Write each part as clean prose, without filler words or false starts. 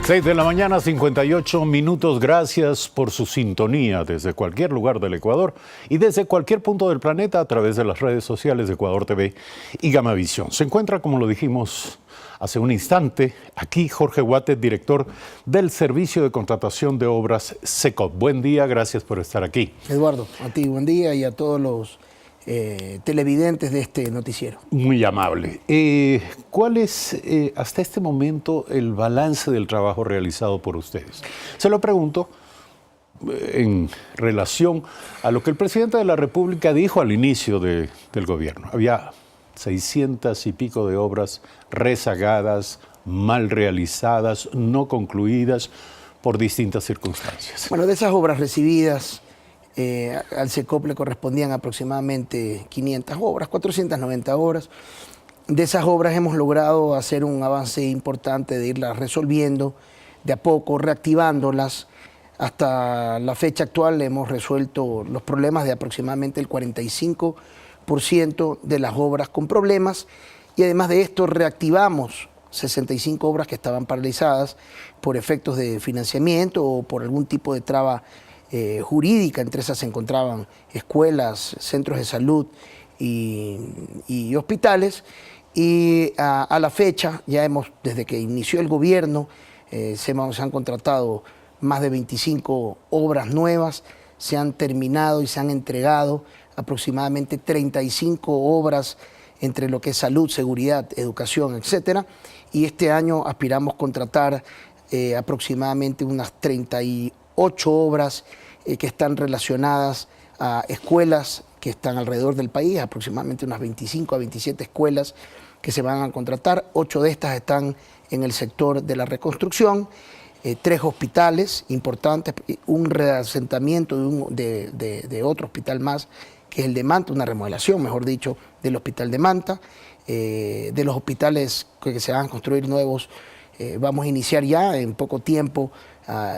6 de la mañana, 58 minutos. Gracias por su sintonía desde cualquier lugar del Ecuador y desde cualquier punto del planeta a través de las redes sociales de Ecuador TV y Gamavisión. Se encuentra, como lo dijimos hace un instante, aquí Jorge Guate, director del Servicio de Contratación de Obras SECOP. Buen día, gracias por estar aquí. Eduardo, a ti buen día y a todos los televidentes de este noticiero. Muy amable. ¿Cuál es hasta este momento el balance del trabajo realizado por ustedes? Se lo pregunto en relación a lo que el presidente de la República dijo al inicio del gobierno. Había 600 y pico de obras rezagadas, mal realizadas, no concluidas por distintas circunstancias. Bueno, de esas obras recibidas, al SECOP le correspondían aproximadamente 500 obras, 490 obras. De esas obras hemos logrado hacer un avance importante de irlas resolviendo de a poco, reactivándolas. Hasta la fecha actual hemos resuelto los problemas de aproximadamente el 45% de las obras con problemas y además de esto reactivamos 65 obras que estaban paralizadas por efectos de financiamiento o por algún tipo de traba jurídica. Entre esas se encontraban escuelas, centros de salud y hospitales. Y a la fecha, ya hemos, desde que inició el gobierno, se han contratado más de 25 obras nuevas, se han terminado y se han entregado aproximadamente 35 obras entre lo que es salud, seguridad, educación, etcétera. Y este año aspiramos a contratar aproximadamente unas 38 obras que están relacionadas a escuelas que están alrededor del país, aproximadamente unas 25 a 27 escuelas que se van a contratar. 8 de estas están en el sector de la reconstrucción, 3 hospitales importantes, un reasentamiento de otro hospital más, que es el de Manta, una remodelación, mejor dicho, del hospital de Manta. De los hospitales que se van a construir nuevos, vamos a iniciar ya en poco tiempo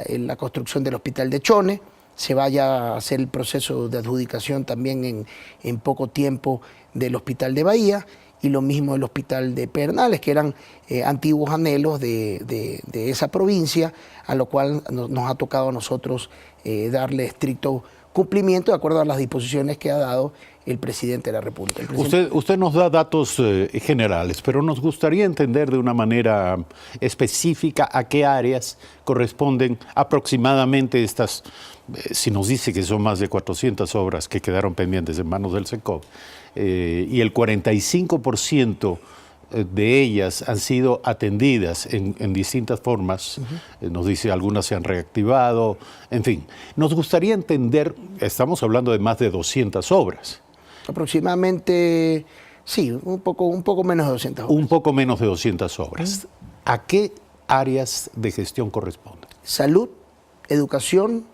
en la construcción del hospital de Chone. Se vaya a hacer el proceso de adjudicación también en poco tiempo del hospital de Bahía y lo mismo del hospital de Pedernales, que eran antiguos anhelos de esa provincia, a lo cual nos ha tocado a nosotros darle estricto cumplimiento de acuerdo a las disposiciones que ha dado el presidente de la República. Usted nos da datos generales, pero nos gustaría entender de una manera específica a qué áreas corresponden aproximadamente estas, si nos dice que son más de 400 obras que quedaron pendientes en manos del SECOP, y el 45% de ellas han sido atendidas en distintas formas. Nos dice algunas se han reactivado, en fin. Nos gustaría entender, estamos hablando de más de 200 obras. Aproximadamente, sí, un poco menos de 200 obras. Un poco menos de 200 obras. ¿A qué áreas de gestión corresponden? Salud, educación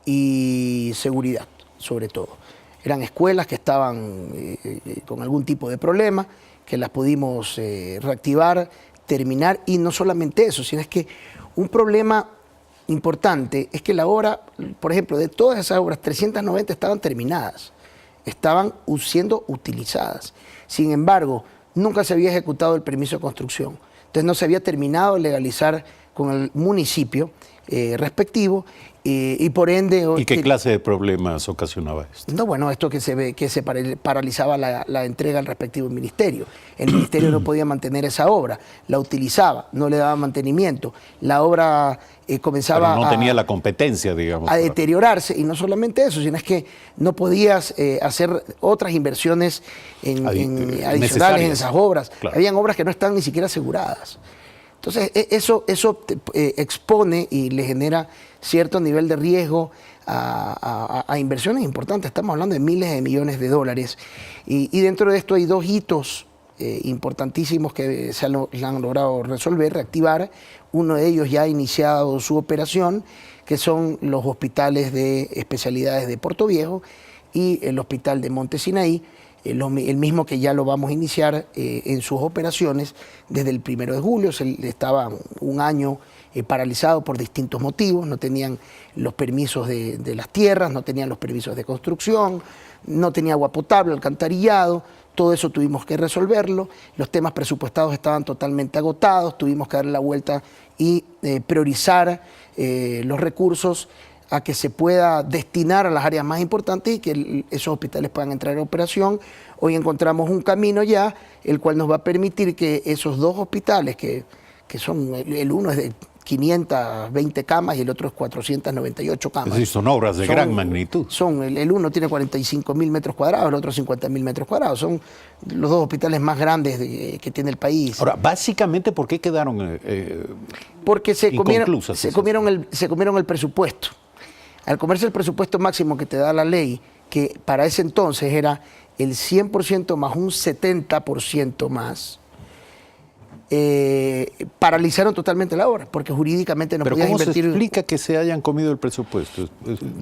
y seguridad, sobre todo. Eran escuelas que estaban con algún tipo de problema, que las pudimos reactivar, terminar, y no solamente eso, sino es que un problema importante es que la obra, por ejemplo, de todas esas obras, 390 estaban terminadas, estaban siendo utilizadas. Sin embargo, nunca se había ejecutado el permiso de construcción, entonces no se había terminado de legalizar con el municipio respectivo, y por ende... ¿Y qué clase de problemas ocasionaba esto? No, bueno, esto que se paralizaba la entrega al respectivo ministerio. El ministerio no podía mantener esa obra, la utilizaba, no le daba mantenimiento. La obra comenzaba Pero no tenía la competencia, digamos. A deteriorarse, y no solamente eso, sino es que no podías hacer otras inversiones adicionales en esas obras. Claro. Habían obras que no estaban ni siquiera aseguradas. Entonces, eso expone y le genera cierto nivel de riesgo a inversiones importantes. Estamos hablando de miles de millones de dólares. Y dentro de esto hay 2 hitos importantísimos que se han logrado resolver, reactivar. Uno de ellos ya ha iniciado su operación, que son los hospitales de especialidades de Puerto Viejo y el hospital de Monte Sinaí, el mismo que ya lo vamos a iniciar en sus operaciones desde el 1 de julio. Estaba un año paralizado por distintos motivos, no tenían los permisos de las tierras, no tenían los permisos de construcción, no tenía agua potable, alcantarillado. Todo eso tuvimos que resolverlo. Los temas presupuestados estaban totalmente agotados, tuvimos que darle la vuelta y priorizar los recursos a que se pueda destinar a las áreas más importantes y que esos hospitales puedan entrar en operación. Hoy encontramos un camino ya, el cual nos va a permitir que esos dos hospitales, que son, el uno es de 520 camas y el otro es 498 camas. Es decir, son obras de gran magnitud. El uno tiene 45.000 metros cuadrados, el otro 50.000 metros cuadrados. Son los dos hospitales más grandes que tiene el país. Ahora, básicamente, ¿por qué quedaron porque se comieron el presupuesto. Al comerse el presupuesto máximo que te da la ley, que para ese entonces era el 100% más un 70% más, paralizaron totalmente la obra, porque jurídicamente no podías invertir. ¿Pero cómo se explica que se hayan comido el presupuesto?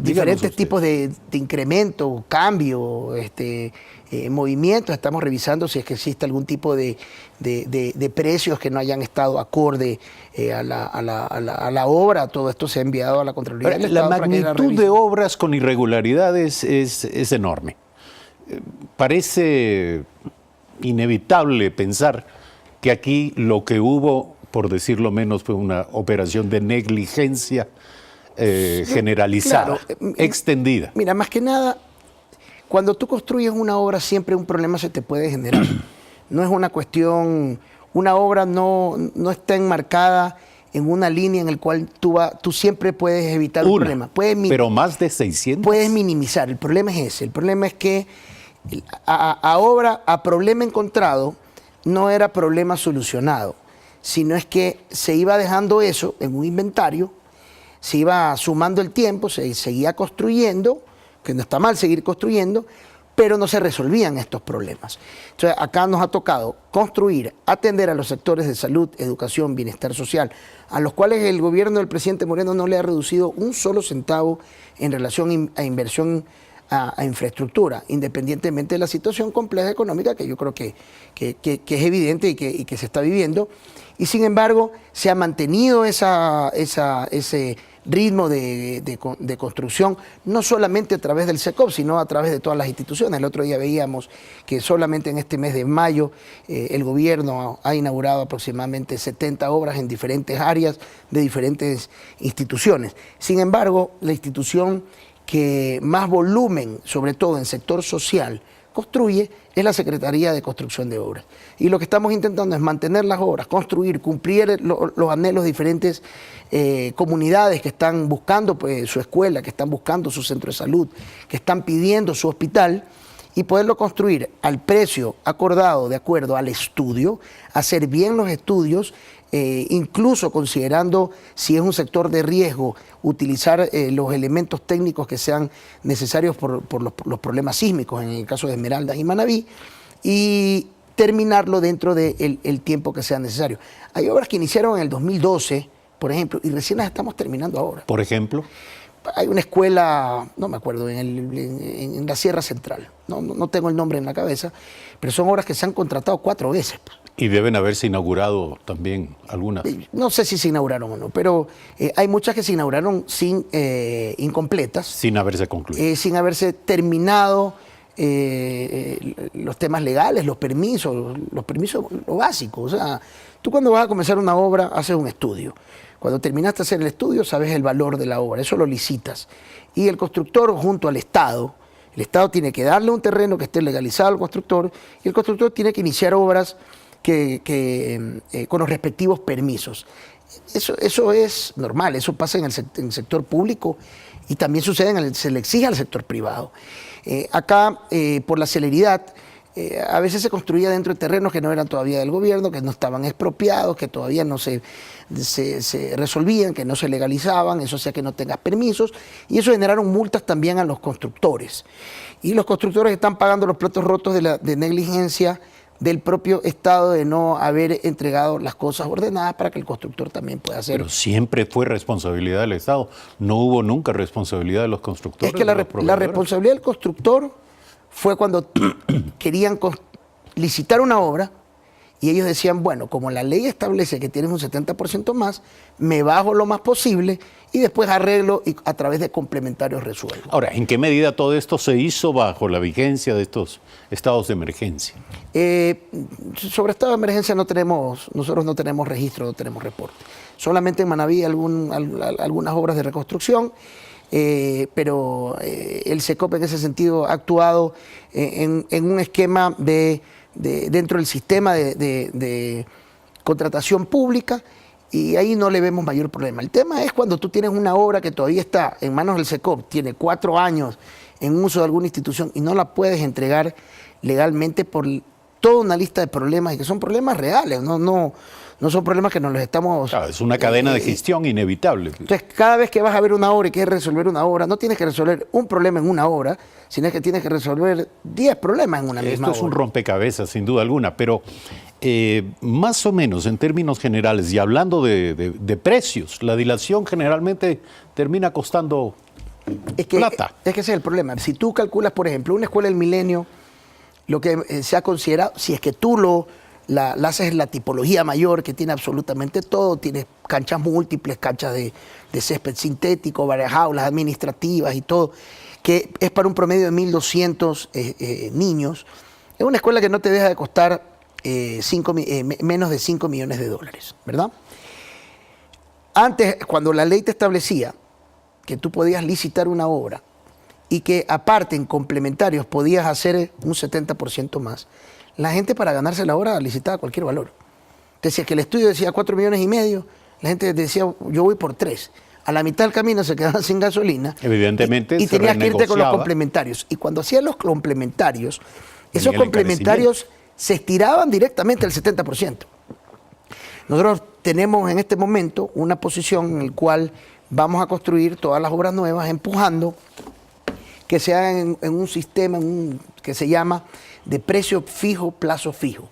Diferentes tipos de incremento, cambio, movimientos. Estamos revisando si es que existe algún tipo de precios que no hayan estado acorde a la obra. Todo esto se ha enviado a la Contraloría del Estado. La magnitud de obras con irregularidades es enorme. Parece inevitable pensar que aquí lo que hubo, por decirlo menos, fue una operación de negligencia generalizada, claro, extendida. Mira, más que nada, cuando tú construyes una obra siempre un problema se te puede generar. No es una cuestión, una obra no está enmarcada en una línea en la cual tú siempre puedes evitar un problema. Pero más de 600. Puedes minimizar, el problema es ese. El problema es que a problema encontrado no era problema solucionado, sino es que se iba dejando eso en un inventario, se iba sumando el tiempo, se seguía construyendo, que no está mal seguir construyendo, pero no se resolvían estos problemas. Entonces acá nos ha tocado construir, atender a los sectores de salud, educación, bienestar social, a los cuales el gobierno del presidente Moreno no le ha reducido un solo centavo en relación a inversión a infraestructura, independientemente de la situación compleja económica que yo creo que es evidente y que se está viviendo. Y sin embargo, se ha mantenido ese ritmo de construcción, no solamente a través del SECOP, sino a través de todas las instituciones. El otro día veíamos que solamente en este mes de mayo el gobierno ha inaugurado aproximadamente 70 obras en diferentes áreas de diferentes instituciones. Sin embargo, la institución que más volumen, sobre todo en sector social, construye es la Secretaría de Construcción de Obras. Y lo que estamos intentando es mantener las obras, construir, cumplir los anhelos de diferentes comunidades que están buscando pues, su escuela, que están buscando su centro de salud, que están pidiendo su hospital, y poderlo construir al precio acordado de acuerdo al estudio, hacer bien los estudios, incluso considerando si es un sector de riesgo, utilizar los elementos técnicos que sean necesarios por los problemas sísmicos, en el caso de Esmeraldas y Manabí, y terminarlo dentro del tiempo que sea necesario. Hay obras que iniciaron en el 2012, por ejemplo, y recién las estamos terminando ahora. ¿Por ejemplo? Hay una escuela, no me acuerdo, en la Sierra Central, no tengo el nombre en la cabeza, pero son obras que se han contratado 4 veces. Y deben haberse inaugurado también algunas. No sé si se inauguraron o no, pero hay muchas que se inauguraron incompletas. Sin haberse concluido. Sin haberse terminado los temas legales, los permisos, lo básico. O sea, tú cuando vas a comenzar una obra haces un estudio. Cuando terminaste de hacer el estudio sabes el valor de la obra, eso lo licitas. Y el constructor junto al Estado, el Estado tiene que darle un terreno que esté legalizado al constructor y el constructor tiene que iniciar obras con los respectivos permisos. Eso es normal, eso pasa en el sector público y también sucede se le exige al sector privado. Acá, por la celeridad, a veces se construía dentro de terrenos que no eran todavía del gobierno, que no estaban expropiados, que todavía no se resolvían, que no se legalizaban, eso hacía que no tengas permisos, y eso generaron multas también a los constructores. Y los constructores están pagando los platos rotos de negligencia del propio Estado de no haber entregado las cosas ordenadas para que el constructor también pueda hacer. Pero siempre fue responsabilidad del Estado. No hubo nunca responsabilidad de los constructores. Es que la responsabilidad del constructor fue cuando querían licitar una obra y ellos decían, bueno, como la ley establece que tienes un 70% más, me bajo lo más posible y después arreglo y a través de complementarios resuelvo. Ahora, ¿en qué medida todo esto se hizo bajo la vigencia de estos estados de emergencia? Sobre estado de emergencia nosotros no tenemos registro, no tenemos reporte. Solamente en Manabí algunas obras de reconstrucción, pero el SECOP en ese sentido ha actuado en un esquema dentro del sistema de contratación pública y ahí no le vemos mayor problema. El tema es cuando tú tienes una obra que todavía está en manos del SECOP, tiene 4 años en uso de alguna institución y no la puedes entregar legalmente por toda una lista de problemas y que son problemas reales, no son problemas que nos los estamos... Claro, es una cadena de gestión inevitable. Entonces, cada vez que vas a ver una obra y quieres resolver una obra, no tienes que resolver un problema en una obra, sino que tienes que resolver 10 problemas en una misma obra. Esto es un rompecabezas, sin duda alguna, pero más o menos en términos generales, y hablando de precios, la dilación generalmente termina costando plata. Es que ese es el problema. Si tú calculas, por ejemplo, una escuela del milenio, lo que se ha considerado, si es que tú la haces la tipología mayor, que tiene absolutamente todo, tiene canchas múltiples, canchas de césped sintético, varias jaulas administrativas y todo, que es para un promedio de 1.200 niños. Es una escuela que no te deja de costar menos de 5 millones de dólares, ¿verdad? Antes, cuando la ley te establecía que tú podías licitar una obra y que aparte en complementarios podías hacer un 70% más, la gente para ganarse la obra licitaba cualquier valor. Decía que el estudio decía 4,5 millones, la gente decía yo voy por 3. A la mitad del camino se quedaban sin gasolina. Evidentemente y tenías que irte con los complementarios. Y cuando hacían los complementarios, esos complementarios se estiraban directamente al 70%. Nosotros tenemos en este momento una posición en la cual vamos a construir todas las obras nuevas empujando que se hagan en un sistema que se llama de precio fijo, plazo fijo.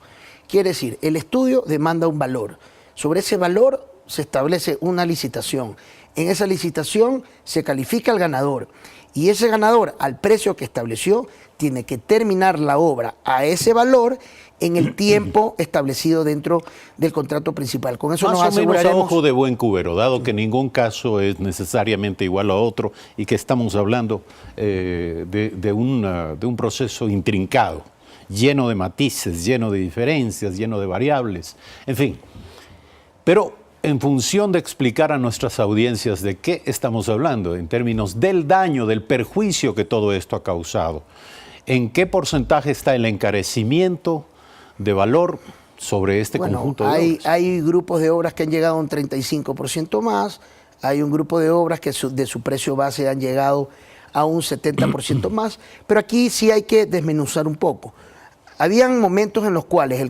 Quiere decir, el estudio demanda un valor. Sobre ese valor se establece una licitación. En esa licitación se califica al ganador. Y ese ganador, al precio que estableció, tiene que terminar la obra a ese valor en el tiempo establecido dentro del contrato principal. Con eso nos aseguraremos... Más o menos a ojo de buen cubero, dado que ningún caso es necesariamente igual a otro y que estamos hablando de un proceso intrincado, lleno de matices, lleno de diferencias, lleno de variables, en fin. Pero en función de explicar a nuestras audiencias de qué estamos hablando en términos del daño, del perjuicio que todo esto ha causado, ¿en qué porcentaje está el encarecimiento de valor sobre este conjunto de obras? Hay grupos de obras que han llegado a un 35% más, hay un grupo de obras que de su precio base han llegado a un 70% más, pero aquí sí hay que desmenuzar un poco. Habían momentos en los cuales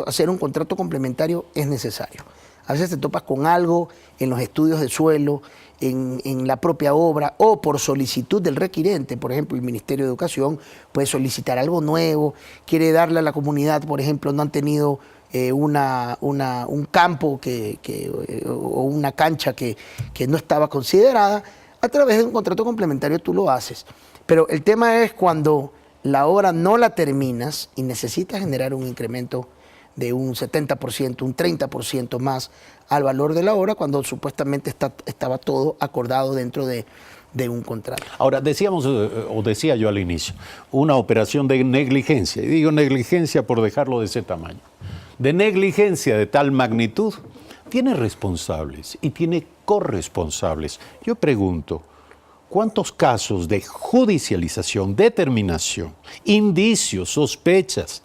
hacer un contrato complementario es necesario. A veces te topas con algo en los estudios de suelo, en la propia obra o por solicitud del requirente. Por ejemplo, el Ministerio de Educación puede solicitar algo nuevo, quiere darle a la comunidad, por ejemplo, no han tenido un campo o una cancha que no estaba considerada. A través de un contrato complementario tú lo haces. Pero el tema es cuando la obra no la terminas y necesitas generar un incremento de un 70%, un 30% más al valor de la obra cuando supuestamente estaba todo acordado dentro de un contrato. Ahora, decíamos, o decía yo al inicio, una operación de negligencia, y digo negligencia por dejarlo de ese tamaño, de negligencia de tal magnitud, tiene responsables y tiene corresponsables. Yo pregunto, ¿cuántos casos de judicialización, determinación, indicios, sospechas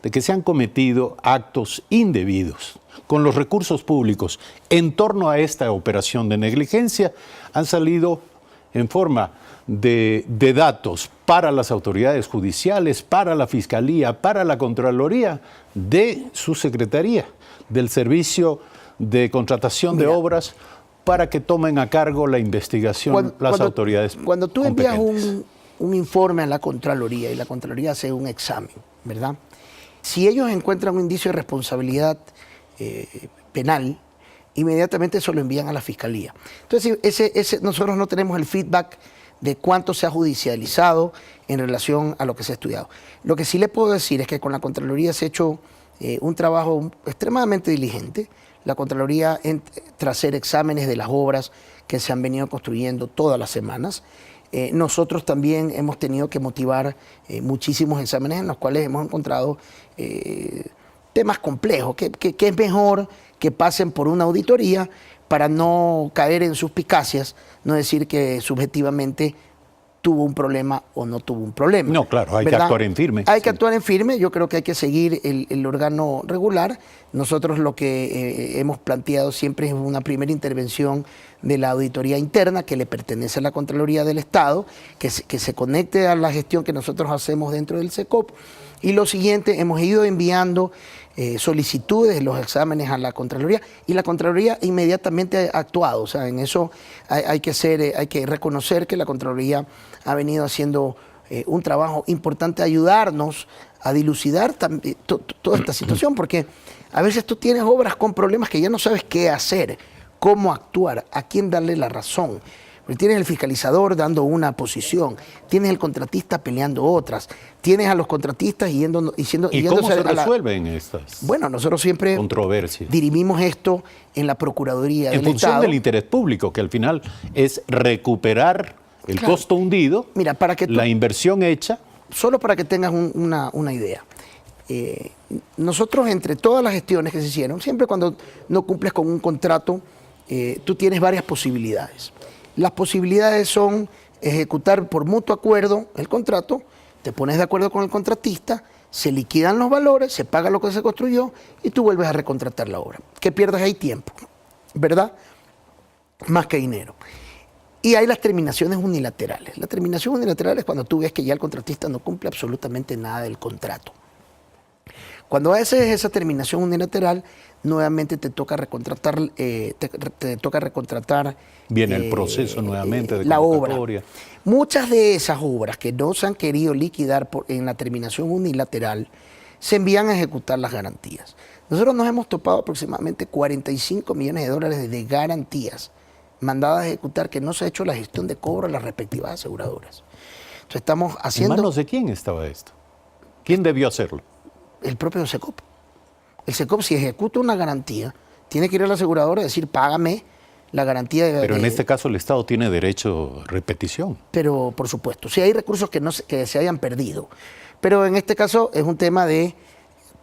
de que se han cometido actos indebidos con los recursos públicos en torno a esta operación de negligencia han salido en forma de datos para las autoridades judiciales, para la Fiscalía, para la Contraloría de su Secretaría, del Servicio de Contratación de Obras, para que tomen a cargo la investigación las autoridades Cuando tú envías un informe a la Contraloría y la Contraloría hace un examen, ¿verdad? Si ellos encuentran un indicio de responsabilidad penal, inmediatamente eso lo envían a la Fiscalía. Entonces, nosotros no tenemos el feedback de cuánto se ha judicializado en relación a lo que se ha estudiado. Lo que sí le puedo decir es que con la Contraloría se ha hecho un trabajo extremadamente diligente. La Contraloría, tras hacer exámenes de las obras que se han venido construyendo todas las semanas, nosotros también hemos tenido que motivar muchísimos exámenes en los cuales hemos encontrado temas complejos, que es mejor que pasen por una auditoría para no caer en suspicacias, no decir que subjetivamente tuvo un problema o no tuvo un problema. No, claro, hay que actuar en firme. Hay que actuar en firme, yo creo que hay que seguir el órgano regular. Nosotros lo que hemos planteado siempre es una primera intervención de la auditoría interna que le pertenece a la Contraloría del Estado, que se conecte a la gestión que nosotros hacemos dentro del SECOP. Y lo siguiente, hemos ido enviando solicitudes de los exámenes a la Contraloría y la Contraloría inmediatamente ha actuado. O sea, en eso hay que reconocer que la Contraloría ha venido haciendo un trabajo importante, ayudarnos a dilucidar toda esta situación, porque a veces tú tienes obras con problemas que ya no sabes qué hacer, cómo actuar, a quién darle la razón. Porque tienes el fiscalizador dando una posición, tienes el contratista peleando otras, tienes a los contratistas ¿Y cómo se resuelven estas Bueno, nosotros siempre controversias? Dirimimos esto en la Procuraduría del Estado. En función del interés público, que al final es recuperar el costo hundido, mira, la inversión hecha. Solo para que tengas una idea. Nosotros, entre todas las gestiones que se hicieron, siempre cuando no cumples con un contrato, tú tienes varias posibilidades. Las posibilidades son ejecutar por mutuo acuerdo el contrato, te pones de acuerdo con el contratista, se liquidan los valores, se paga lo que se construyó y tú vuelves a recontratar la obra. Que pierdas ahí tiempo, ¿verdad? Más que dinero. Y hay las terminaciones unilaterales. La terminación unilateral es cuando tú ves que ya el contratista no cumple absolutamente nada del contrato. Cuando haces esa terminación unilateral, nuevamente te toca recontratar, Viene el proceso nuevamente de la obra. Muchas de esas obras que no se han querido liquidar en la terminación unilateral se envían a ejecutar las garantías. Nosotros nos hemos topado aproximadamente 45 millones de dólares de garantías mandadas a ejecutar que no se ha hecho la gestión de cobro a las respectivas aseguradoras. Entonces estamos haciendo... ¿En manos de quién estaba esto? ¿Quién debió hacerlo? El propio SECOP. El SECOP, si ejecuta una garantía, tiene que ir a la aseguradora y decir, págame la garantía. Pero en este caso el Estado tiene derecho a repetición. Pero, por supuesto, si hay recursos que se hayan perdido. Pero en este caso es un tema de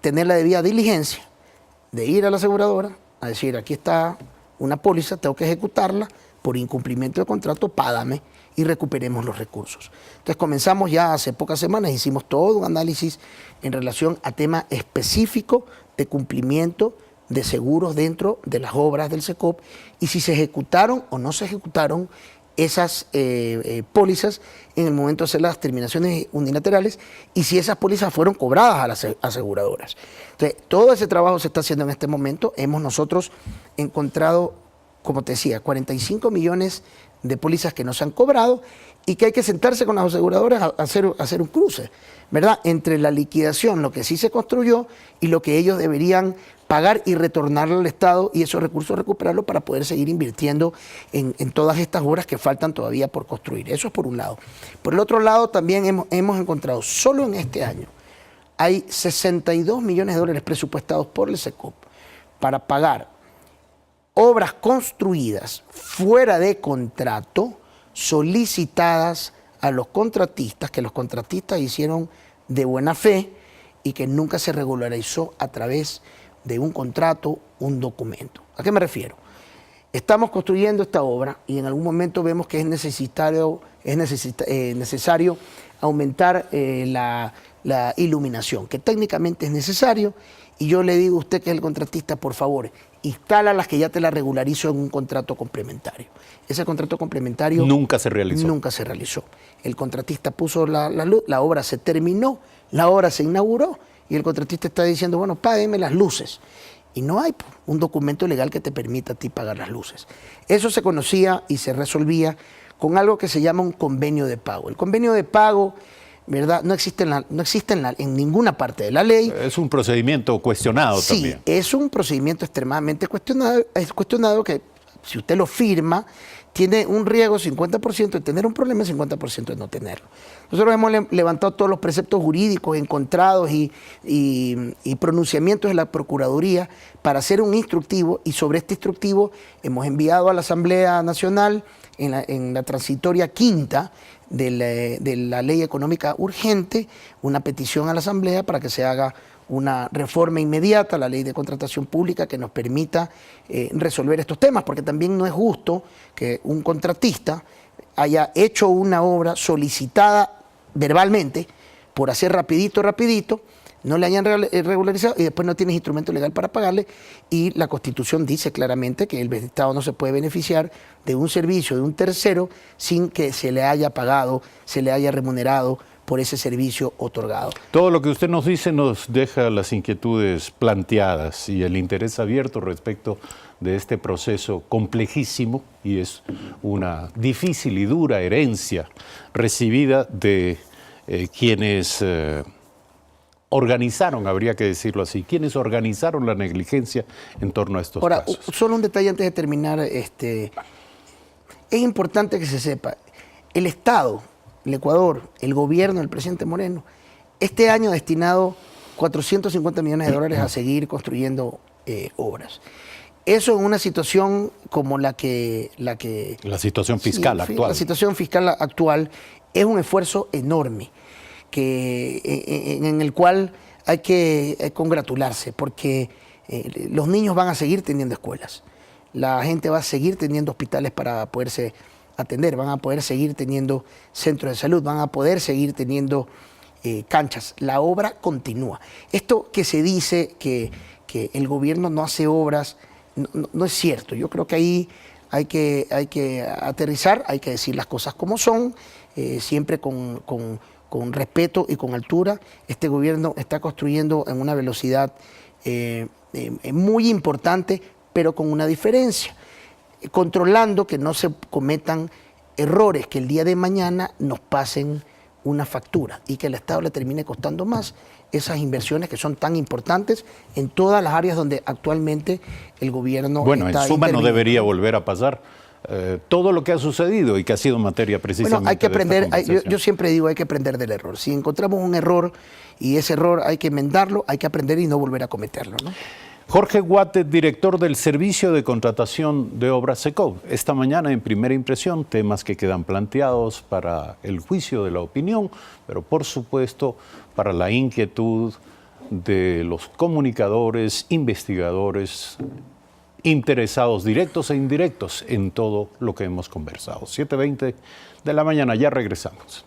tener la debida diligencia, de ir a la aseguradora a decir, aquí está una póliza, tengo que ejecutarla, por incumplimiento de contrato, págame y recuperemos los recursos. Entonces comenzamos ya hace pocas semanas, hicimos todo un análisis en relación a tema específico de cumplimiento de seguros dentro de las obras del SECOP y si se ejecutaron o no se ejecutaron esas pólizas en el momento de hacer las terminaciones unilaterales y si esas pólizas fueron cobradas a las aseguradoras. Entonces, todo ese trabajo se está haciendo en este momento. Hemos nosotros encontrado, como te decía, 45 millones de pólizas que no se han cobrado y que hay que sentarse con las aseguradoras a hacer un cruce, ¿verdad? Entre la liquidación, lo que sí se construyó y lo que ellos deberían pagar y retornarle al Estado y esos recursos recuperarlos para poder seguir invirtiendo en todas estas obras que faltan todavía por construir. Eso es por un lado. Por el otro lado, también hemos encontrado, solo en este año, hay 62 millones de dólares presupuestados por el SECOP para pagar obras construidas fuera de contrato, solicitadas a los contratistas, que los contratistas hicieron de buena fe y que nunca se regularizó a través de un contrato, un documento. ¿A qué me refiero? Estamos construyendo esta obra y en algún momento vemos que es necesario aumentar la iluminación, que técnicamente es necesario, y yo le digo a usted que es el contratista, por favor, instala las que ya te la regularizo en un contrato complementario. Ese contrato complementario nunca se realizó. Nunca se realizó. El contratista puso la luz, la obra se terminó, la obra se inauguró y el contratista está diciendo, bueno, págueme las luces. Y no hay un documento legal que te permita a ti pagar las luces. Eso se conocía y se resolvía con algo que se llama un convenio de pago. El convenio de pago, ¿verdad?, no existe en ninguna parte de la ley. Es un procedimiento cuestionado sí, también. Sí, es un procedimiento extremadamente cuestionado, que si usted lo firma, tiene un riesgo 50% de tener un problema y 50% de no tenerlo. Nosotros hemos levantado todos los preceptos jurídicos encontrados y pronunciamientos de la Procuraduría para hacer un instructivo, y sobre este instructivo hemos enviado a la Asamblea Nacional en la transitoria quinta de la Ley Económica Urgente una petición a la Asamblea para que se haga una reforma inmediata a la Ley de Contratación Pública que nos permita resolver estos temas, porque también no es justo que un contratista haya hecho una obra solicitada verbalmente por hacer rapidito, no le hayan regularizado y después no tienes instrumento legal para pagarle, y la Constitución dice claramente que el Estado no se puede beneficiar de un servicio de un tercero sin que se le haya pagado, se le haya remunerado por ese servicio otorgado. Todo lo que usted nos dice nos deja las inquietudes planteadas y el interés abierto respecto de este proceso complejísimo, y es una difícil y dura herencia recibida de quienes organizaron, habría que decirlo así, quienes organizaron la negligencia en torno a estos casos. Solo un detalle antes de terminar. Es importante que se sepa, el Estado, el Ecuador, el gobierno del presidente Moreno, este año ha destinado 450 millones de dólares a seguir construyendo obras. Eso en una situación como la situación fiscal actual. La situación fiscal actual es un esfuerzo enorme en el cual hay que congratularse, porque los niños van a seguir teniendo escuelas, la gente va a seguir teniendo hospitales para poderse atender, van a poder seguir teniendo centros de salud, van a poder seguir teniendo canchas. La obra continúa. Esto que se dice que el gobierno no hace obras, no es cierto. Yo creo que ahí hay que aterrizar, hay que decir las cosas como son, siempre con respeto y con altura. Este gobierno está construyendo en una velocidad muy importante, pero con una diferencia, controlando que no se cometan errores que el día de mañana nos pasen una factura y que el Estado le termine costando más esas inversiones que son tan importantes en todas las áreas donde actualmente el gobierno Bueno, está en suma no debería volver a pasar todo lo que ha sucedido y que ha sido materia precisamente. Bueno, hay que aprender, yo siempre digo, hay que aprender del error. Si encontramos un error y ese error hay que enmendarlo, hay que aprender y no volver a cometerlo, ¿no? Jorge Guate, director del Servicio de Contratación de Obras SECOV. Esta mañana en Primera Impresión, temas que quedan planteados para el juicio de la opinión, pero por supuesto para la inquietud de los comunicadores, investigadores, interesados directos e indirectos en todo lo que hemos conversado. 7:20 de la mañana, ya regresamos.